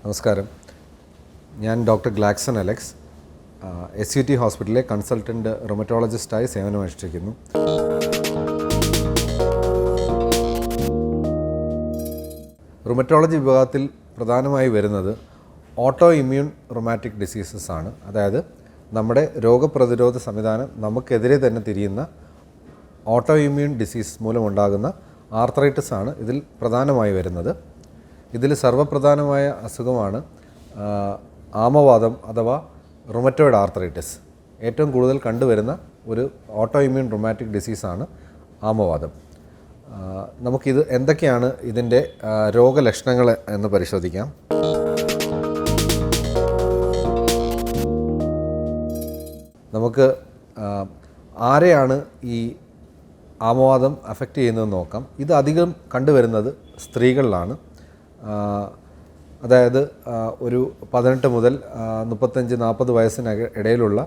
നമസ്കാരം. ഞാൻ doctor ഗ്ലാക്സൺ Alex, SUT ഹോസ്പിറ്റലിലെ കൺസൾട്ടൻറ്റ് റൊമറ്റോളജിസ്റ്റായി സേവനമനുഷ്ഠിക്കുന്നു. റുമറ്റോളജി വിഭാഗത്തിൽ പ്രധാനമായി വരുന്നത് ഓട്ടോ ഇമ്മ്യൂൺ റൊമാറ്റിക് ഡിസീസസ് ആണ്. അതായത് നമ്മുടെ രോഗപ്രതിരോധ സംവിധാനം നമുക്കെതിരെ തന്നെ തിരിയുന്ന ഓട്ടോ ഇമ്മ്യൂൺ ഡിസീസ് മൂലമുണ്ടാകുന്ന ആർത്രൈറ്റിസ് ആണ് ഇതിൽ പ്രധാനമായി വരുന്നത്. ഇതിൽ സർവ്വപ്രധാനമായ അസുഖമാണ് ആമവാദം അഥവാ റുമറ്റോയിഡ് ആർത്രൈറ്റിസ്. ഏറ്റവും കൂടുതൽ കണ്ടുവരുന്ന ഒരു ഓട്ടോ ഇമ്മ്യൂൺ റൊമാറ്റിക് ഡിസീസാണ് ആമവാദം. നമുക്കിത് എന്തൊക്കെയാണ് ഇതിൻ്റെ രോഗലക്ഷണങ്ങൾ എന്ന് പരിശോധിക്കാം. നമുക്ക് ആരെയാണ് ഈ ആമവാദം അഫക്റ്റ് ചെയ്യുന്നതെന്ന് നോക്കാം. ഇത് അധികം കണ്ടുവരുന്നത് സ്ത്രീകളിലാണ്. അതായത് ഒരു 18 മുതൽ 35-40 വയസ്സിന് ഇടയിലുള്ള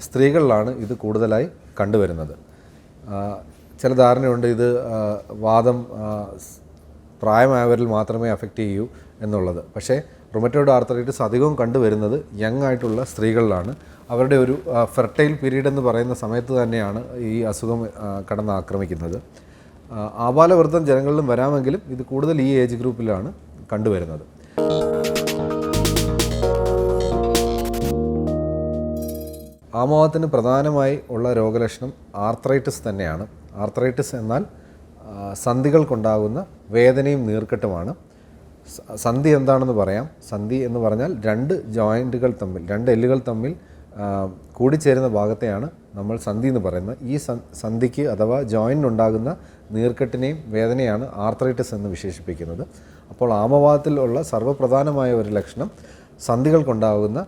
സ്ത്രീകളിലാണ് ഇത് കൂടുതലായി കണ്ടുവരുന്നത്. ചില ധാരണയുണ്ട് ഇത് വാദം പ്രായമായവരിൽ മാത്രമേ അഫക്റ്റ് ചെയ്യൂ എന്നുള്ളത്. പക്ഷേ റുമറ്റോയിഡ് ആർത്രൈറ്റിസ് അധികവും കണ്ടുവരുന്നത് യങ് ആയിട്ടുള്ള സ്ത്രീകളിലാണ്. അവരുടെ ഒരു ഫെർട്ടൈൽ പീരീഡ് എന്ന് പറയുന്ന സമയത്ത് തന്നെയാണ് ഈ അസുഖം ആക്രമിക്കുന്നത്. ആബാലവൃദ്ധം ജനങ്ങളിലും വരാമെങ്കിലും ഇത് കൂടുതൽ ഈ ഏജ് ഗ്രൂപ്പിലാണ് കണ്ടുവരുന്നത്. ആമവാദത്തിന് പ്രധാനമായി ഉള്ള രോഗലക്ഷണം ആർത്രൈറ്റിസ് തന്നെയാണ്. ആർത്രൈറ്റിസ് എന്നാൽ സന്ധികൾക്കുണ്ടാകുന്ന വേദനയും നീർക്കെട്ടുമാണ്. സന്ധി എന്താണെന്ന് പറയാം. സന്ധി എന്ന് പറഞ്ഞാൽ രണ്ട് എല്ലുകൾ തമ്മിൽ കൂടിച്ചേരുന്ന ഭാഗത്തെയാണ് നമ്മൾ സന്ധി എന്ന് പറയുന്നത്. ഈ സന്ധിക്ക് അഥവാ ജോയിൻറ്റിനുണ്ടാകുന്ന നീർക്കെട്ടിനെയും വേദനയാണ് ആർത്രൈറ്റിസ് എന്ന് വിശേഷിപ്പിക്കുന്നത്. അപ്പോൾ ആമവാദത്തിലുള്ള സർവ്വപ്രധാനമായ ഒരു ലക്ഷണം സന്ധികൾക്കുണ്ടാകുന്ന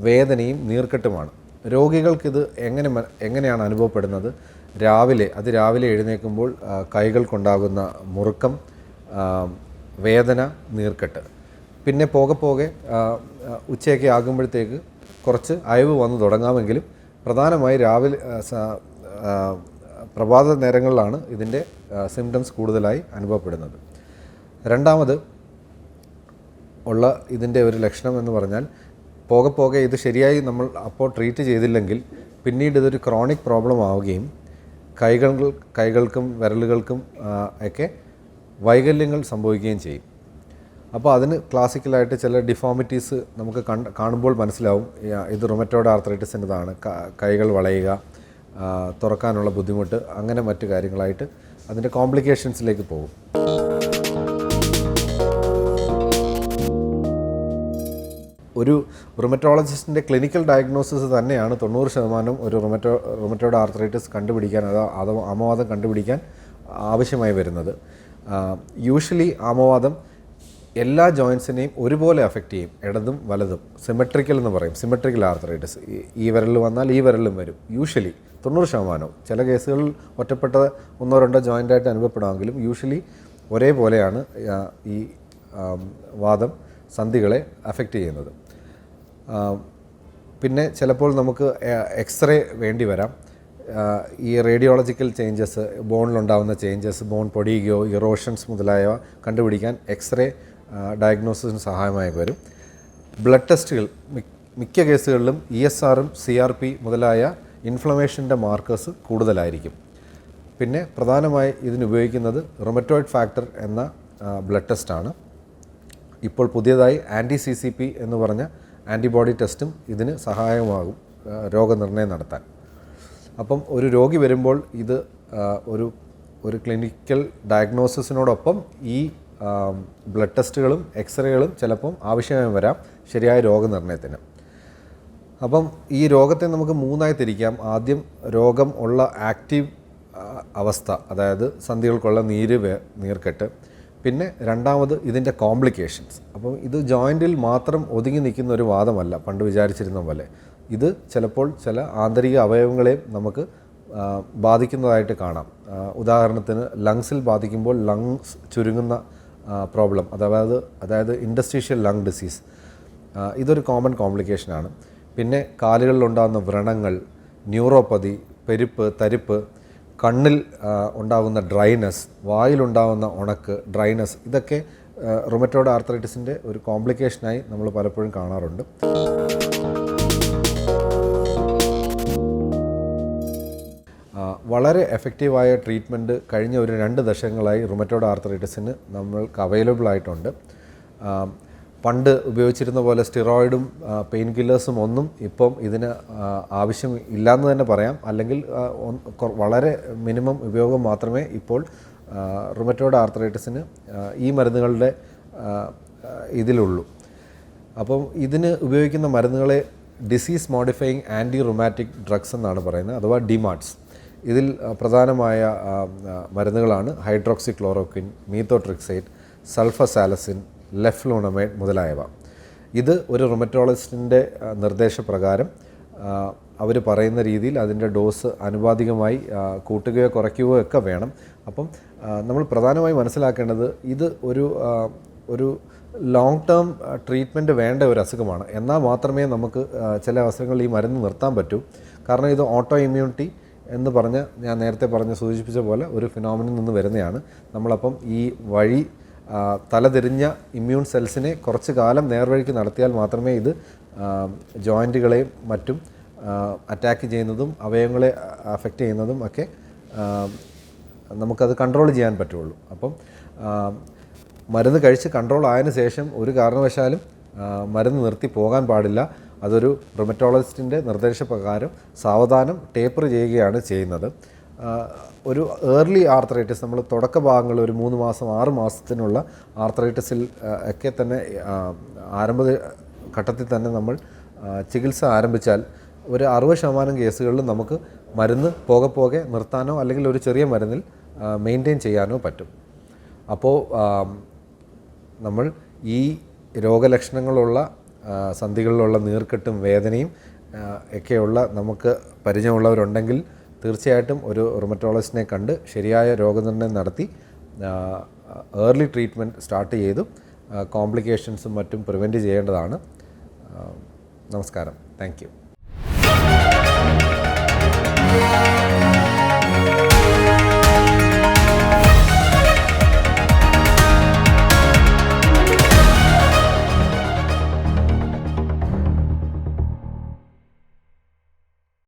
വേദനയും നീർക്കെട്ടുമാണ്. രോഗികൾക്കിത് എങ്ങനെയാണ് അനുഭവപ്പെടുന്നത്? രാവിലെ എഴുന്നേൽക്കുമ്പോൾ കൈകൾക്കുണ്ടാകുന്ന മുറുക്കം, വേദന, നീർക്കെട്ട്. പിന്നെ പോകെ ഉച്ചയൊക്കെ ആകുമ്പോഴത്തേക്ക് കുറച്ച് അയവ് വന്നു തുടങ്ങാമെങ്കിലും പ്രധാനമായി പ്രഭാത നേരങ്ങളിലാണ് ഇതിൻ്റെ സിംറ്റംസ് കൂടുതലായി അനുഭവപ്പെടുന്നത്. രണ്ടാമത് ഉള്ള ഇതിൻ്റെ ഒരു ലക്ഷണം എന്ന് പറഞ്ഞാൽ പോകെ ഇത് ശരിയായി നമ്മൾ അപ്പോൾ ട്രീറ്റ് ചെയ്തില്ലെങ്കിൽ പിന്നീട് ഇതൊരു ക്രോണിക് പ്രോബ്ലം ആവുകയും കൈകൾക്കും വിരലുകൾക്കും ഒക്കെ വൈകല്യങ്ങൾ സംഭവിക്കുകയും ചെയ്യും. അപ്പോൾ അതിന് ക്ലാസിക്കലായിട്ട് ചില ഡിഫോമിറ്റീസ് നമുക്ക് കാണുമ്പോൾ മനസ്സിലാവും ഇത് റുമറ്റോയിഡ് ആർത്രൈറ്റിസിൻ്റെതാണ്. കൈകൾ വളയുക, തുറക്കാനുള്ള ബുദ്ധിമുട്ട്, അങ്ങനെ മറ്റു കാര്യങ്ങളായിട്ട് അതിൻ്റെ കോംപ്ലിക്കേഷൻസിലേക്ക് പോകും. ഒരു റുമറ്റോളജിസ്റ്റിൻ്റെ ക്ലിനിക്കൽ ഡയഗ്നോസിസ് തന്നെയാണ് 90% ഒരു റുമറ്റോയിഡ് ആർത്രൈറ്റിസ് കണ്ടുപിടിക്കാൻ അഥവാ ആമവാദം കണ്ടുപിടിക്കാൻ ആവശ്യമായി വരുന്നത്. യൂഷ്വലി ആമവാദം എല്ലാ ജോയിൻസിനെയും ഒരുപോലെ അഫക്റ്റ് ചെയ്യും, ഇടതും വലതും. സിമെട്രിക്കൽ എന്ന് പറയും. സിമെട്രിക്കൽ ആർത്രൈറ്റിസ് ഈ വിരലിൽ വന്നാൽ ഈ വിരലിലും വരും. യൂഷ്വലി 90%. ചില കേസുകളിൽ ഒറ്റപ്പെട്ട 1-2 ജോയിൻ്റായിട്ട് അനുഭവപ്പെടാമെങ്കിലും യൂഷ്വലി ഒരേപോലെയാണ് ഈ വാദം സന്ധികളെ അഫക്റ്റ് ചെയ്യുന്നത്. പിന്നെ ചിലപ്പോൾ നമുക്ക് എക്സ്റേ വേണ്ടി വരാം. ഈ റേഡിയോളജിക്കൽ ചേഞ്ചസ്, ബോണിലുണ്ടാകുന്ന ചേഞ്ചസ്, ബോൺ പൊടിയുകയോ ഇറോഷൻസ് മുതലായവ കണ്ടുപിടിക്കാൻ എക്സ്റേ ഡയഗ്നോസിസിന് സഹായമായി വരും. ബ്ലഡ് ടെസ്റ്റുകൾ മിക്ക കേസുകളിലും ESRഉം CRP മുതലായ ഇൻഫ്ലമേഷൻ്റെ മാർക്കേഴ്സ് കൂടുതലായിരിക്കും. പിന്നെ പ്രധാനമായി ഇതിനുപയോഗിക്കുന്നത് റുമറ്റോയിഡ് ഫാക്ടർ എന്ന ബ്ലഡ് ടെസ്റ്റാണ്. ഇപ്പോൾ പുതിയതായി CCP എന്ന് പറഞ്ഞ ആൻറ്റിബോഡി ടെസ്റ്റും ഇതിന് സഹായമാകും രോഗനിർണയം നടത്താൻ. അപ്പം ഒരു രോഗി വരുമ്പോൾ ഇത് ഒരു ക്ലിനിക്കൽ ഡയഗ്നോസിസിനോടൊപ്പം ഈ ബ്ലഡ് ടെസ്റ്റുകളും എക്സ്റേകളും ചിലപ്പം ആവശ്യമായി വരാം ശരിയായ രോഗനിർണയത്തിന്. അപ്പം ഈ രോഗത്തെ നമുക്ക് 3ആയി തിരിക്കാം. ആദ്യം രോഗം ഉള്ള ആക്റ്റീവ് അവസ്ഥ, അതായത് സന്ധികൾക്കുള്ള നീർക്കെട്ട്. പിന്നെ രണ്ടാമത് ഇതിൻ്റെ കോംപ്ലിക്കേഷൻസ്. അപ്പം ഇത് ജോയിൻറ്റിൽ മാത്രം ഒതുങ്ങി നിൽക്കുന്ന ഒരു വാദമല്ല പണ്ട് വിചാരിച്ചിരുന്ന പോലെ. ഇത് ചിലപ്പോൾ ചില ആന്തരിക അവയവങ്ങളെയും നമുക്ക് ബാധിക്കുന്നതായിട്ട് കാണാം. ഉദാഹരണത്തിന് ലങ്സിൽ ബാധിക്കുമ്പോൾ ലങ്സ് ചുരുങ്ങുന്ന പ്രോബ്ലം, അതായത് ഇൻഡസ്ട്രീഷ്യൽ ലങ് ഡിസീസ്, ഇതൊരു കോമൺ കോംപ്ലിക്കേഷനാണ്. പിന്നെ കാലുകളിലുണ്ടാകുന്ന വ്രണങ്ങൾ, ന്യൂറോപ്പതി, പെരുപ്പ്, തരിപ്പ്, കണ്ണിൽ ഉണ്ടാകുന്ന ഡ്രൈനസ്, വായിലുണ്ടാകുന്ന ഉണക്ക്, ഡ്രൈനസ്, ഇതൊക്കെ റുമറ്റോയ്ഡ് ആർത്രൈറ്റിസിൻ്റെ ഒരു കോംപ്ലിക്കേഷനായി നമ്മൾ പലപ്പോഴും കാണാറുണ്ട്. വളരെ എഫക്റ്റീവായ ട്രീറ്റ്മെൻറ്റ് കഴിഞ്ഞ ഒരു 2 ദശകങ്ങളായി റുമറ്റോയ്ഡ് ആർത്രൈറ്റിസിന് നമ്മൾക്ക് അവൈലബിൾ ആയിട്ടുണ്ട്. പണ്ട് ഉപയോഗിച്ചിരുന്ന പോലെ സ്റ്റിറോയിഡും പെയിൻ കില്ലേഴ്സും ഒന്നും ഇപ്പം ഇതിന് ആവശ്യം ഇല്ലയെന്ന് തന്നെ പറയാം. അല്ലെങ്കിൽ വളരെ മിനിമം ഉപയോഗം മാത്രമേ ഇപ്പോൾ റുമറ്റോയ്ഡ് ആർത്രൈറ്റിസിന് ഈ മരുന്നുകളുടെ ഇതിലുള്ളൂ. അപ്പം ഇതിന് ഉപയോഗിക്കുന്ന മരുന്നുകളെ disease modifying anti rheumatic drugs എന്നാണ് പറയുന്നത്, അഥവാ ഡിമാർട്സ്. ഇതിൽ പ്രധാനമായ മരുന്നുകളാണ് ഹൈഡ്രോക്സി ക്ലോറോക്വിൻ, മീത്തോട്രിക്സേറ്റ്, സൾഫസാലസിൻ, ലെഫ്ലൂണമൈഡ് മുതലായവ. ഇത് ഒരു റുമറ്റോളജിസ്റ്റിൻ്റെ നിർദ്ദേശപ്രകാരം അവർ പറയുന്ന രീതിയിൽ അതിൻ്റെ ഡോസ് ആനുപാതികമായി കൂട്ടുകയോ കുറയ്ക്കുകയോ ഒക്കെ വേണം. അപ്പം നമ്മൾ പ്രധാനമായി മനസ്സിലാക്കേണ്ടത് ഇത് ഒരു ലോങ് ടേം ട്രീറ്റ്മെൻറ്റ് വേണ്ട ഒരു അസുഖമാണ്. എന്നാൽ മാത്രമേ നമുക്ക് ചില അവസരങ്ങളിൽ ഈ മരുന്ന് നിർത്താൻ പറ്റൂ. കാരണം ഇത് ഓട്ടോ ഇമ്മ്യൂണിറ്റി എന്ന് പറഞ്ഞ് ഞാൻ നേരത്തെ സൂചിപ്പിച്ച പോലെ ഒരു ഫിനോമിനിൽ നിന്ന് വരുന്നതാണ്. നമ്മളപ്പം ഈ വഴി തലതിരിഞ്ഞ ഇമ്മ്യൂൺ സെൽസിനെ കുറച്ച് കാലം നേർവഴിക്ക് നടത്തിയാൽ മാത്രമേ ഇത് ജോയിൻറ്റുകളെയും മറ്റും അറ്റാക്ക് ചെയ്യുന്നതും അവയവങ്ങളെ അഫക്റ്റ് ചെയ്യുന്നതും ഒക്കെ നമുക്കത് കൺട്രോൾ ചെയ്യാൻ പറ്റുള്ളൂ. അപ്പം മരുന്ന് കഴിച്ച് കൺട്രോൾ ആയതിനു ശേഷം ഒരു കാരണവശാലും മരുന്ന് നിർത്തി പോകാൻ പാടില്ല. അതൊരു റുമറ്റോളജിസ്റ്റിൻ്റെ നിർദ്ദേശപ്രകാരം സാവധാനം ടേപ്പർ ചെയ്യുകയാണ് ചെയ്യുന്നത്. ഒരു ഏർലി ആർത്രൈറ്റിസ്, നമ്മൾ തുടക്ക ഭാഗങ്ങൾ ഒരു 3 മാസം 6 മാസത്തിനുള്ള ആർത്രൈറ്റിസിൽ ഒക്കെ തന്നെ ആരംഭ ഘട്ടത്തിൽ തന്നെ നമ്മൾ ചികിത്സ ആരംഭിച്ചാൽ ഒരു 60% കേസുകളിൽ നമുക്ക് മരുന്ന് പോകെ നിർത്താനോ അല്ലെങ്കിൽ ഒരു ചെറിയ മരുന്നിൽ മെയിൻറ്റെയിൻ ചെയ്യാനോ പറ്റും. അപ്പോൾ നമ്മൾ ഈ രോഗലക്ഷണങ്ങളുള്ള സന്ധികളിലുള്ള നീർക്കെട്ടും വേദനയും ഒക്കെയുള്ള നമുക്ക് പരിചയമുള്ളവരുണ്ടെങ്കിൽ തീർച്ചയായിട്ടും ഒരു റുമറ്റോളജിസ്റ്റിനെ കണ്ട് ശരിയായ രോഗനിർണയം നടത്തി ഏർലി ട്രീറ്റ്മെൻറ്റ് സ്റ്റാർട്ട് ചെയ്തു കോംപ്ലിക്കേഷൻസും മറ്റും പ്രിവെൻറ്റ് ചെയ്യേണ്ടതാണ്. നമസ്കാരം. Thank you.